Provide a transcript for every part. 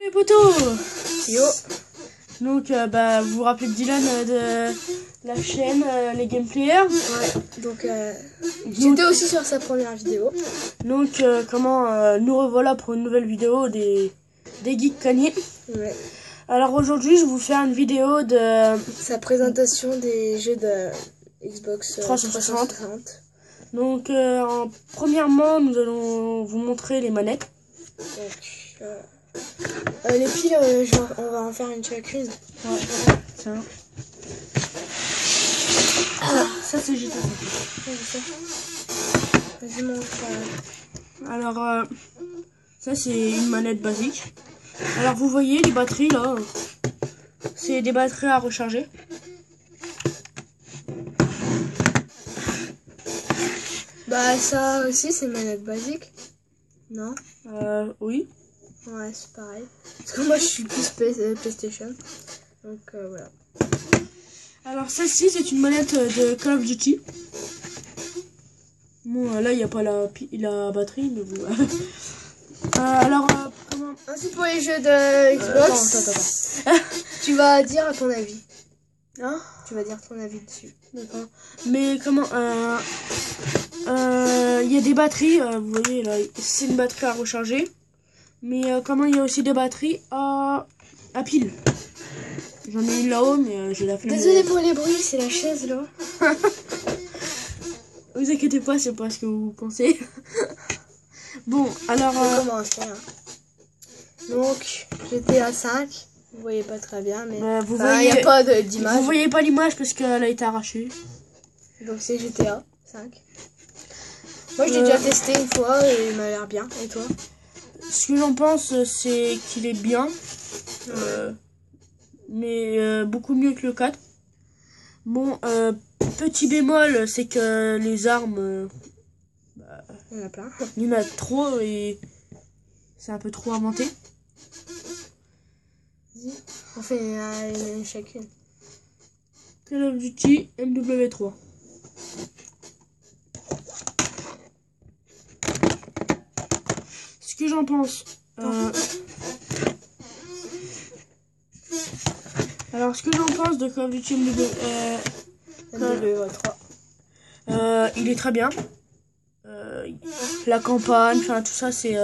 Les potos. Yo. Donc vous vous rappelez de Dylan de la chaîne Les Gameplayers. Ouais, donc j'étais aussi sur sa première vidéo. Donc nous revoilà pour une nouvelle vidéo des Geeks Cagnés. Ouais. Alors aujourd'hui je vais vous faire une vidéo de Sa présentation des jeux de Xbox 360. 360. Donc premièrement nous allons vous montrer les manettes. Donc les piles, on va en faire une chacune. Ouais. Tiens. Ça c'est GTA. Vas-y montre. Alors ça c'est une manette basique. Alors vous voyez les batteries là, c'est des batteries à recharger. Bah ça aussi c'est une manette basique. Non? Oui. Ouais, c'est pareil. Parce que moi je suis plus PlayStation. Donc voilà. Alors celle-ci c'est une manette de Call of Duty. Bon là il n'y a pas la batterie mais vous... alors comment... Ainsi pour les jeux de Xbox. Attends. Tu vas dire ton avis. Hein? Tu vas dire ton avis dessus. D'accord. Mais comment... il y a des batteries, vous voyez là, c'est une batterie à recharger. Mais comment il y a aussi des batteries à pile. J'en ai une là-haut, mais j'ai la flemme. Désolé pour les bruits, c'est la chaise là. Vous inquiétez pas, c'est pas ce que vous pensez. Bon, alors... On commence, hein. Donc, j'étais à 5. Vous voyez pas très bien, mais vous il voyez... n'y a pas d'image. Vous voyez pas l'image parce qu'elle a été arrachée. Donc c'est GTA 5. Moi je l'ai déjà testé une fois et il m'a l'air bien. Et toi? Ce que j'en pense, c'est qu'il est bien. Mais beaucoup mieux que le 4. Bon, petit bémol, c'est que les armes... il y en a plein. Il y en a trop et c'est un peu trop inventé. Vas-y, on fait une chacune. Call of Duty MW3. Ce que j'en pense... Alors, ce que j'en pense de Call of Duty MW3. Il est très bien. La campagne, enfin tout ça, c'est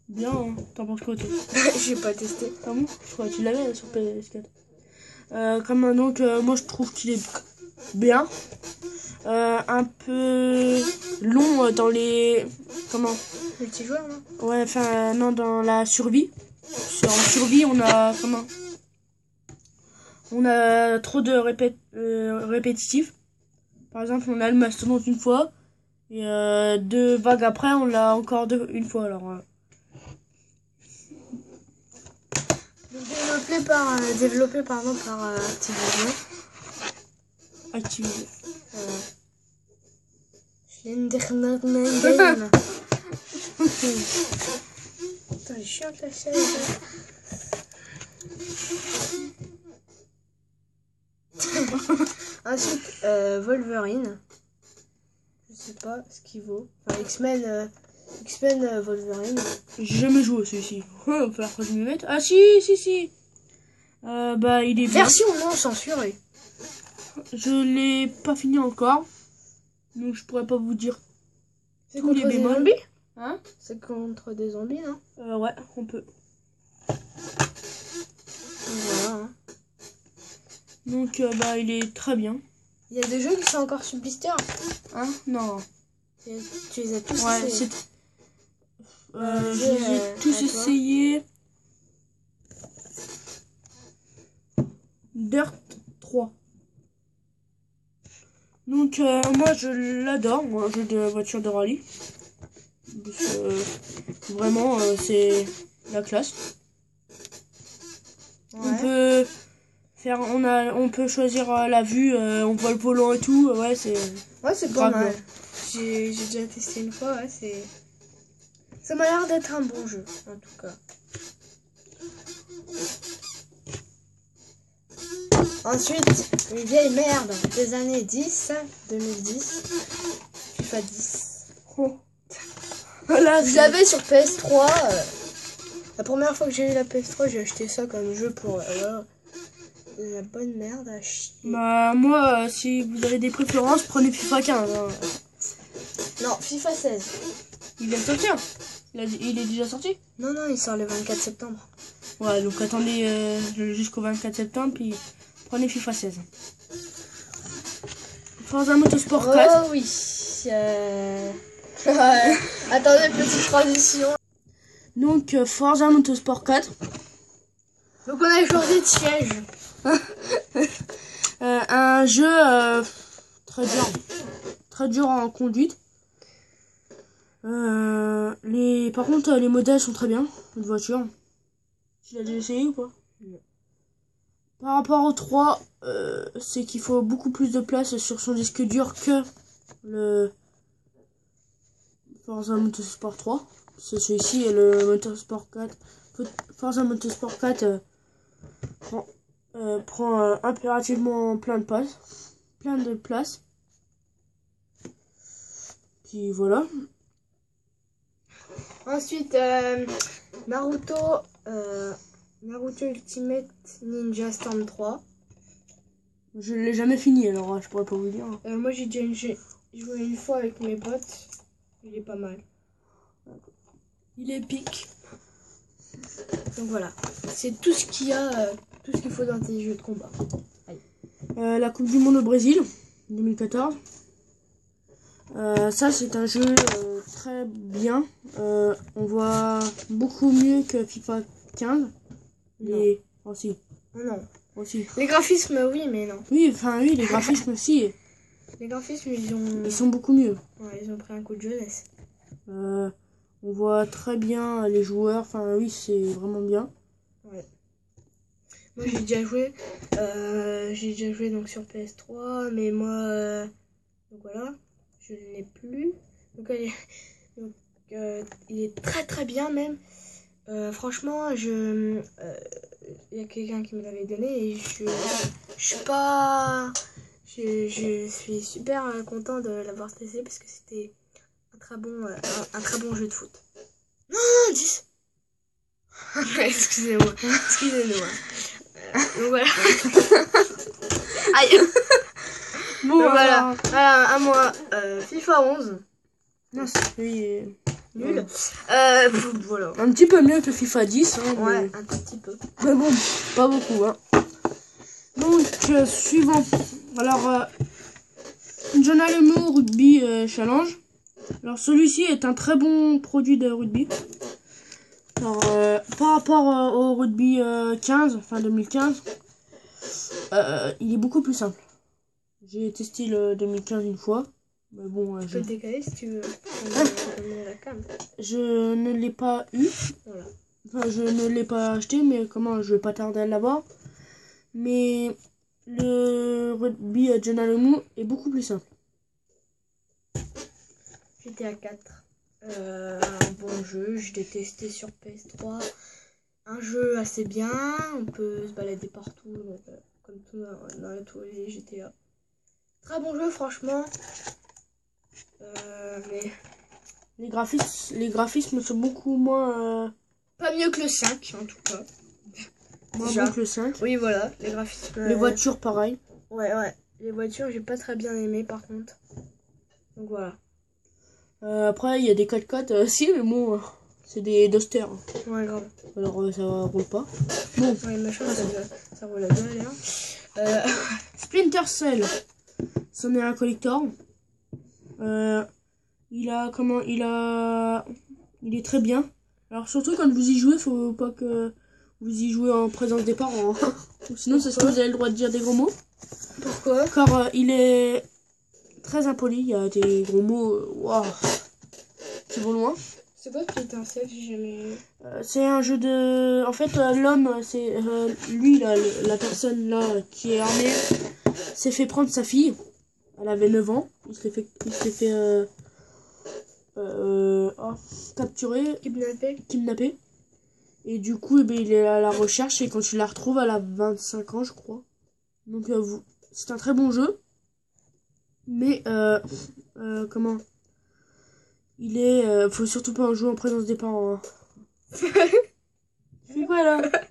bien. Hein. T'en penses quoi, toi? J'ai pas testé. Ah bon? Je crois que tu l'avais sur PS4. Donc, moi je trouve qu'il est bien. Un peu long dans les... Comment? Multijoueur, non? Ouais, enfin, non, dans la survie. En survie, on a... Comment? On a trop de répétitifs. Par exemple, on a le mastodonte une fois. Et 2 vagues après, on l'a encore une fois. Alors... Développé par Activision. Activision. Game. Putain, j'ai chiant la chaise. Ensuite, Wolverine. Je sais pas ce qu'il vaut. Enfin, X-Men Wolverine. J'ai jamais joué à celui-ci. Il va falloir que je me mette. Ah si. Bah il est bien. Version non censurée. Je l'ai pas fini encore. Donc je pourrais pas vous dire C'est tous contre les des bémols. zombies? Hein? C'est contre des zombies, non? Ouais, on peut. Voilà. Hein. Donc bah il est très bien. Il y a des jeux qui sont encore sur blister. Hein? Non. Tu les as tous Ouais, essayés. je les ai tous essayés. Dirt 3. Donc moi je l'adore, moi, un jeu de voiture de rallye. Vraiment c'est la classe. Ouais. On peut choisir la vue, on voit le volant et tout, ouais c'est pas mal. J'ai déjà testé une fois, ouais, ça m'a l'air d'être un bon jeu en tout cas. Ensuite, une vieille merde des années 2010, FIFA 10. Oh. Là, je l'avais sur PS3. La première fois que j'ai eu la PS3, j'ai acheté ça comme jeu pour la bonne merde à chier. Bah, moi, si vous avez des préférences, prenez FIFA 15. Hein. Non, FIFA 16. Il vient de sortir. Il est déjà sorti. Non, il sort le 24 septembre. Ouais, donc attendez jusqu'au 24 septembre, puis prenez FIFA 16. Forza Motorsport 4. Oh oui. Ouais. Attendez, petite transition. Donc, Forza Motorsport 4. Donc on a changé de siège. Un jeu très dur en conduite. Par contre, les modèles sont très bien, une voiture. Tu l'as déjà essayé ou pas? Non. Par rapport au 3, c'est qu'il faut beaucoup plus de place sur son disque dur que le Forza Motorsport 3. C'est celui-ci et le Motorsport 4. Forza Motorsport 4 prend impérativement plein de place. Puis voilà. Ensuite, Naruto Ultimate Ninja Storm 3. Je l'ai jamais fini, alors je pourrais pas vous dire. Moi j'ai déjà joué une fois avec mes potes. Il est pas mal. Il est épique. Donc voilà, c'est tout ce qu'il y a, tout ce qu'il faut dans tes jeux de combat. La Coupe du Monde au Brésil, 2014. Ça c'est un jeu très bien. On voit beaucoup mieux que FIFA 15. Les... Oh, si. Non. Oh, si. Les graphismes, oui, mais non. Oui, les graphismes aussi. Les graphismes, Ils sont beaucoup mieux. Ouais, ils ont pris un coup de jeunesse. On voit très bien les joueurs. Enfin, oui, c'est vraiment bien. Ouais. Moi, j'ai déjà joué donc sur PS3, mais moi, donc voilà, je ne l'ai plus. Donc, il est très très bien même. Franchement, il y a quelqu'un qui me l'avait donné et je suis super content de l'avoir testé parce que c'était un très bon jeu de foot. Non, 10. Excusez-moi. Donc voilà. Aïe. Bon, donc voilà, à moi, FIFA 11. Non, c'est Nul. Voilà. un petit peu mieux que FIFA 10. Hein, Ouais, un tout petit peu. Mais bon, pas beaucoup. Hein. Donc, suivant. Alors, John Alemo Rugby Challenge. Alors, celui-ci est un très bon produit de rugby. Alors, par rapport au rugby 15, enfin 2015, il est beaucoup plus simple. J'ai testé le 2015 une fois. Mais bon, Tu peux le décaler si tu veux. La cam. Je ne l'ai pas eu. Voilà. Enfin, je ne l'ai pas acheté, mais comment, je vais pas tarder à l'avoir. Mais le rugby John Alemo est beaucoup plus simple. GTA 4. Un bon jeu, je l'ai testé sur PS3. Un jeu assez bien, on peut se balader partout, comme tout dans tous les GTA. Très bon jeu, franchement. Mais Les graphismes sont beaucoup moins... pas mieux que le 5, en tout cas. moins Déjà. bons que le 5. Oui, voilà, les graphismes. Les voitures, pareil. Ouais. Les voitures, j'ai pas très bien aimé, par contre. Donc voilà. Après, il y a des 4x4 aussi, mais bon, c'est des Duster. Ouais, grave. Alors, ça roule pas. Bon, Ouais, machin, ça roule à deux, d'ailleurs. Splinter Cell, c'en est un collector. Il est très bien. Alors, surtout quand vous y jouez, faut pas que vous y jouez en présence des parents. Hein. Sinon, c'est ce que vous avez le droit de dire des gros mots. Pourquoi? Car il est très impoli. Il y a des gros mots. Waouh, qui vont loin. C'est quoi Splinter Cell? J'ai jamais. C'est un jeu de... En fait, l'homme, c'est... lui, là, la personne, là, qui est armée, s'est fait prendre sa fille. Elle avait 9 ans. Il s'est fait capturer, kidnapper. Et du coup, eh ben, il est à la recherche. Et quand il la retrouve, elle a 25 ans, je crois. Donc, c'est un très bon jeu. Mais, comment... Il est... faut surtout pas en jouer en présence des parents. Hein. quoi là?